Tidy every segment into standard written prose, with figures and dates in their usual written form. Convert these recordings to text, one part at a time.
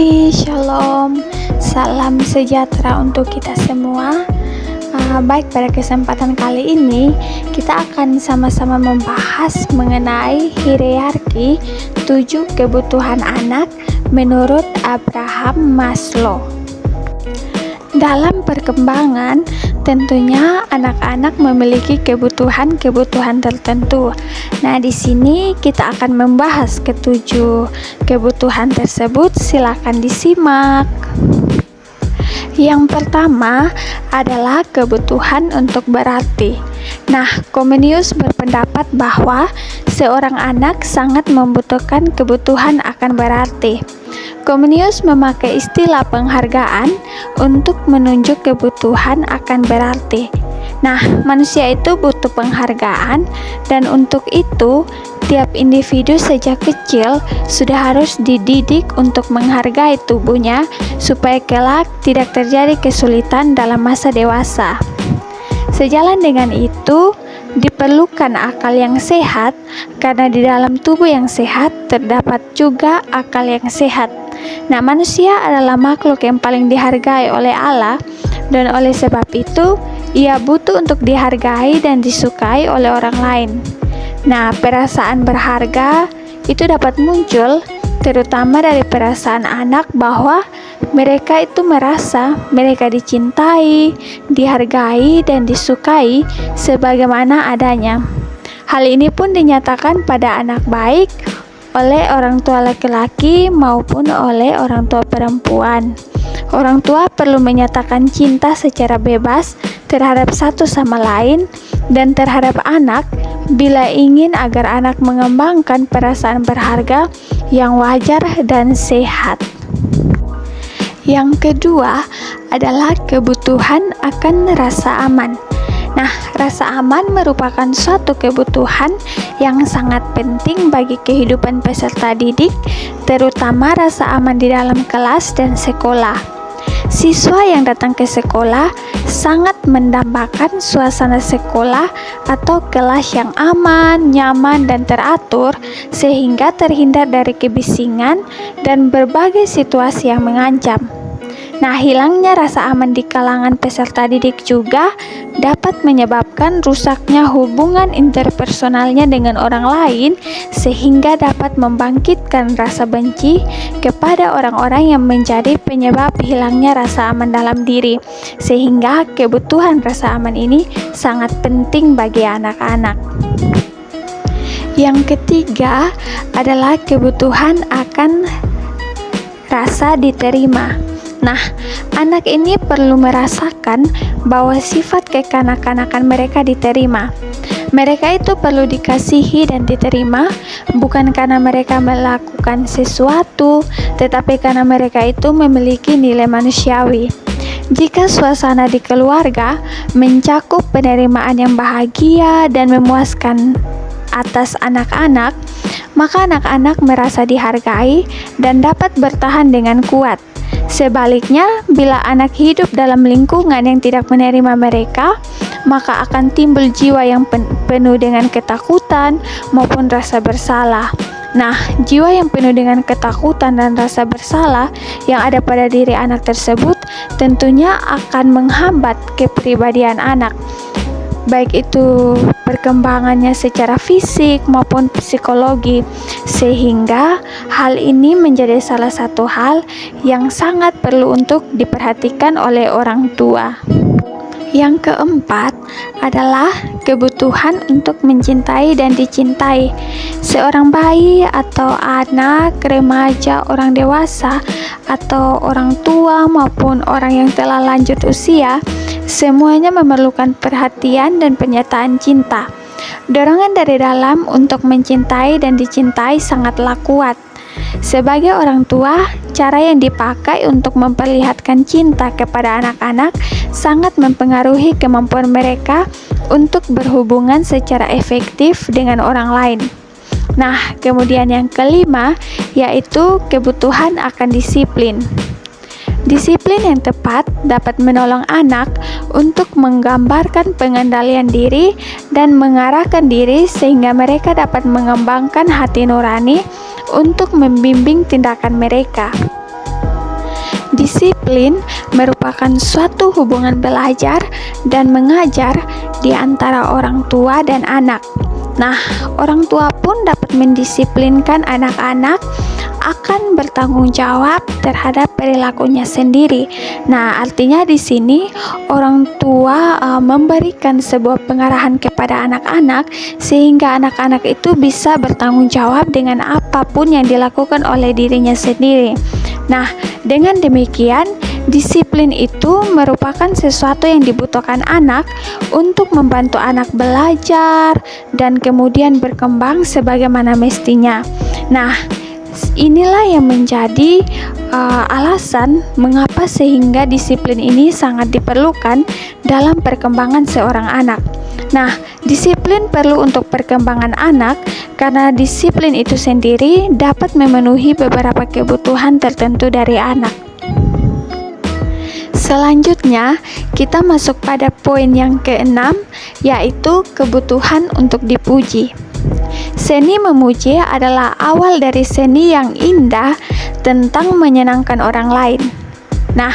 Hai, shalom, salam sejahtera untuk kita semua. Baik, pada kesempatan kali ini kita akan sama-sama membahas mengenai hierarki 7 kebutuhan anak menurut Abraham Maslow. Dalam perkembangan, tentunya anak-anak memiliki kebutuhan-kebutuhan tertentu. Nah, di sini kita akan membahas ketujuh kebutuhan tersebut. Silakan disimak. Yang pertama adalah kebutuhan untuk berarti. Nah, Comenius berpendapat bahwa seorang anak sangat membutuhkan kebutuhan akan berarti. Comenius memakai istilah penghargaan untuk menunjuk kebutuhan akan berarti. Nah, manusia itu butuh penghargaan, dan untuk itu tiap individu sejak kecil sudah harus dididik untuk menghargai tubuhnya supaya kelak tidak terjadi kesulitan dalam masa dewasa. Sejalan dengan itu, diperlukan akal yang sehat, karena di dalam tubuh yang sehat terdapat juga akal yang sehat. Nah, manusia adalah makhluk yang paling dihargai oleh Allah, dan oleh sebab itu ia butuh untuk dihargai dan disukai oleh orang lain. Nah, perasaan berharga itu dapat muncul terutama dari perasaan anak bahwa mereka itu merasa mereka dicintai, dihargai, dan disukai sebagaimana adanya. Hal ini pun dinyatakan pada anak baik oleh orang tua laki-laki maupun oleh orang tua perempuan. Orang tua perlu menyatakan cinta secara bebas terhadap satu sama lain dan terhadap anak bila ingin agar anak mengembangkan perasaan berharga yang wajar dan sehat. Yang kedua adalah kebutuhan akan rasa aman. Nah, rasa aman merupakan suatu kebutuhan yang sangat penting bagi kehidupan peserta didik, terutama rasa aman di dalam kelas dan sekolah. Siswa yang datang ke sekolah sangat mendambakan suasana sekolah atau kelas yang aman, nyaman, dan teratur sehingga terhindar dari kebisingan dan berbagai situasi yang mengancam. Nah, hilangnya rasa aman di kalangan peserta didik juga dapat menyebabkan rusaknya hubungan interpersonalnya dengan orang lain, sehingga dapat membangkitkan rasa benci kepada orang-orang yang menjadi penyebab hilangnya rasa aman dalam diri, sehingga kebutuhan rasa aman ini sangat penting bagi anak-anak. Yang ketiga adalah kebutuhan akan rasa diterima. Nah, anak ini perlu merasakan bahwa sifat kekanak-kanakan mereka diterima. Mereka itu perlu dikasihi dan diterima, bukan karena mereka melakukan sesuatu, tetapi karena mereka itu memiliki nilai manusiawi. Jika suasana di keluarga mencakup penerimaan yang bahagia dan memuaskan atas anak-anak, maka anak-anak merasa dihargai dan dapat bertahan dengan kuat. Sebaliknya, bila anak hidup dalam lingkungan yang tidak menerima mereka, maka akan timbul jiwa yang penuh dengan ketakutan maupun rasa bersalah. Nah, jiwa yang penuh dengan ketakutan dan rasa bersalah yang ada pada diri anak tersebut tentunya akan menghambat kepribadian anak, baik itu perkembangannya secara fisik maupun psikologi, sehingga hal ini menjadi salah satu hal yang sangat perlu untuk diperhatikan oleh orang tua. Yang keempat adalah kebutuhan untuk mencintai dan dicintai. Seorang bayi atau anak, remaja, orang dewasa, atau orang tua maupun orang yang telah lanjut usia, semuanya memerlukan perhatian dan pernyataan cinta. Dorongan dari dalam untuk mencintai dan dicintai sangatlah kuat. Sebagai orang tua, cara yang dipakai untuk memperlihatkan cinta kepada anak-anak sangat mempengaruhi kemampuan mereka untuk berhubungan secara efektif dengan orang lain. Nah, kemudian yang kelima yaitu kebutuhan akan disiplin. Disiplin yang tepat dapat menolong anak untuk menggambarkan pengendalian diri dan mengarahkan diri sehingga mereka dapat mengembangkan hati nurani untuk membimbing tindakan mereka. Disiplin merupakan suatu hubungan belajar dan mengajar di antara orang tua dan anak. Nah, orang tua pun dapat mendisiplinkan anak-anak akan bertanggung jawab terhadap perilakunya sendiri. Nah, artinya di sini orang tua memberikan sebuah pengarahan kepada anak-anak sehingga anak-anak itu bisa bertanggung jawab dengan apapun yang dilakukan oleh dirinya sendiri. Nah, dengan demikian, disiplin itu merupakan sesuatu yang dibutuhkan anak untuk membantu anak belajar dan kemudian berkembang sebagaimana mestinya. Nah, inilah yang menjadi alasan mengapa sehingga disiplin ini sangat diperlukan dalam perkembangan seorang anak. Nah, disiplin perlu untuk perkembangan anak karena disiplin itu sendiri dapat memenuhi beberapa kebutuhan tertentu dari anak. Selanjutnya, kita masuk pada poin yang keenam, yaitu kebutuhan untuk dipuji. Seni memuji adalah awal dari seni yang indah tentang menyenangkan orang lain. Nah,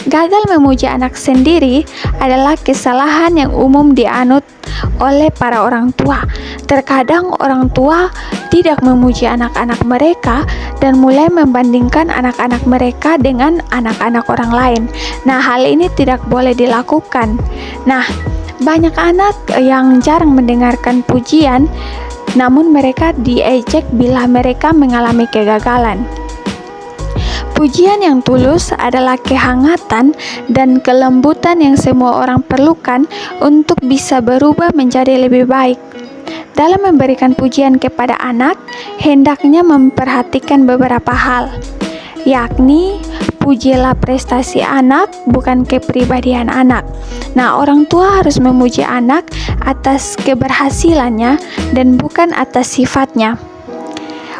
gagal memuji anak sendiri adalah kesalahan yang umum dianut oleh para orang tua. Terkadang orang tua tidak memuji anak-anak mereka dan mulai membandingkan anak-anak mereka dengan anak-anak orang lain. Nah, hal ini tidak boleh dilakukan. Nah, banyak anak yang jarang mendengarkan pujian, namun mereka diejek bila mereka mengalami kegagalan. Pujian yang tulus adalah kehangatan dan kelembutan yang semua orang perlukan untuk bisa berubah menjadi lebih baik. Dalam memberikan pujian kepada anak, hendaknya memperhatikan beberapa hal, yakni pujilah prestasi anak, bukan kepribadian anak. Nah, orang tua harus memuji anak atas keberhasilannya dan bukan atas sifatnya.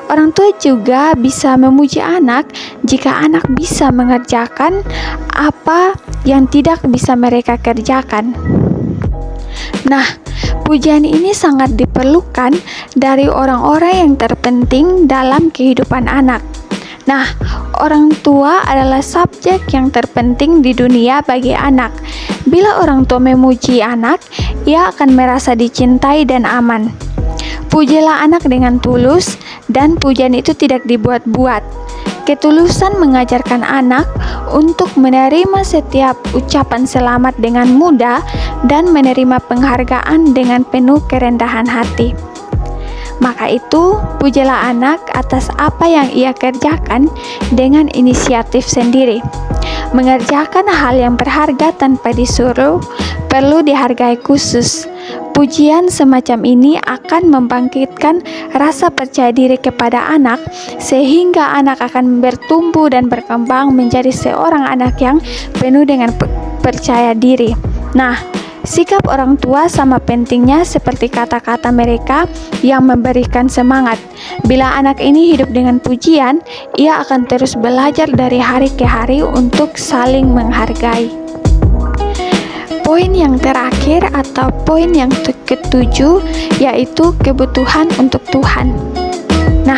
Orang tua juga bisa memuji anak jika anak bisa mengerjakan apa yang tidak bisa mereka kerjakan. Nah, pujian ini sangat diperlukan dari orang-orang yang terpenting dalam kehidupan anak. Nah, orang tua adalah subjek yang terpenting di dunia bagi anak. Bila orang tua memuji anak, ia akan merasa dicintai dan aman. Pujilah anak dengan tulus, dan pujian itu tidak dibuat-buat. Ketulusan mengajarkan anak untuk menerima setiap ucapan selamat dengan mudah dan menerima penghargaan dengan penuh kerendahan hati. Maka itu, pujilah anak atas apa yang ia kerjakan dengan inisiatif sendiri. Mengerjakan hal yang berharga tanpa disuruh perlu dihargai khusus. Pujian semacam ini akan membangkitkan rasa percaya diri kepada anak, sehingga anak akan bertumbuh dan berkembang menjadi seorang anak yang penuh dengan percaya diri. Nah, sikap orang tua sama pentingnya seperti kata-kata mereka yang memberikan semangat. Bila anak ini hidup dengan pujian, ia akan terus belajar dari hari ke hari untuk saling menghargai. Poin yang terakhir atau poin yang ketujuh, yaitu kebutuhan untuk Tuhan. Nah,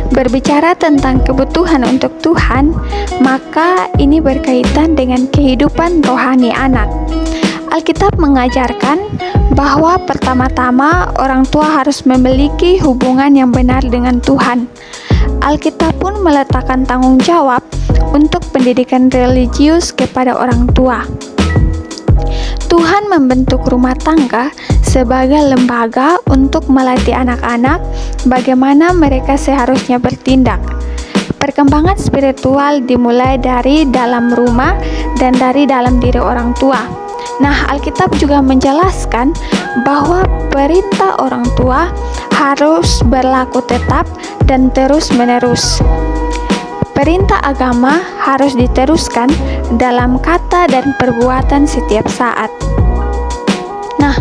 berbicara tentang kebutuhan untuk Tuhan, maka ini berkaitan dengan kehidupan rohani anak. Alkitab mengajarkan bahwa pertama-tama orang tua harus memiliki hubungan yang benar dengan Tuhan. Alkitab pun meletakkan tanggung jawab untuk pendidikan religius kepada orang tua. Tuhan membentuk rumah tangga sebagai lembaga untuk melatih anak-anak bagaimana mereka seharusnya bertindak. Perkembangan spiritual dimulai dari dalam rumah dan dari dalam diri orang tua. Nah, Alkitab juga menjelaskan bahwa perintah orang tua harus berlaku tetap dan terus-menerus. Perintah agama harus diteruskan dalam kata dan perbuatan setiap saat. Nah,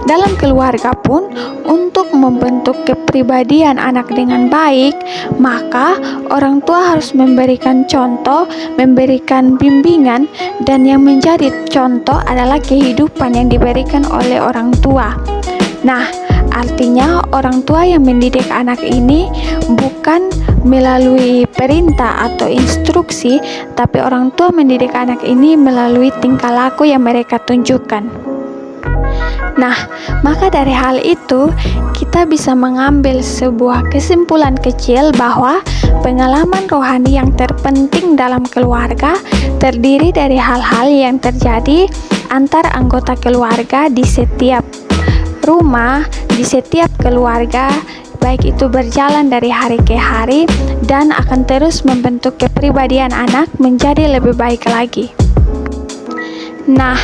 dalam keluarga pun, untuk membentuk kepribadian anak dengan baik, maka orang tua harus memberikan contoh, memberikan bimbingan, dan yang menjadi contoh adalah kehidupan yang diberikan oleh orang tua. Nah, artinya orang tua yang mendidik anak ini bukan melalui perintah atau instruksi, tapi orang tua mendidik anak ini melalui tingkah laku yang mereka tunjukkan. Nah, maka dari hal itu, kita bisa mengambil sebuah kesimpulan kecil bahwa pengalaman rohani yang terpenting dalam keluarga terdiri dari hal-hal yang terjadi antar anggota keluarga di setiap rumah, di setiap keluarga, baik itu berjalan dari hari ke hari dan akan terus membentuk kepribadian anak menjadi lebih baik lagi. Nah,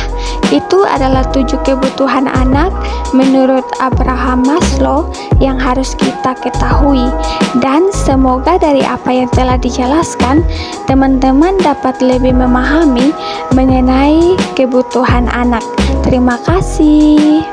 itu adalah 7 kebutuhan anak menurut Abraham Maslow yang harus kita ketahui, dan semoga dari apa yang telah dijelaskan, teman-teman dapat lebih memahami mengenai kebutuhan anak. Terima kasih.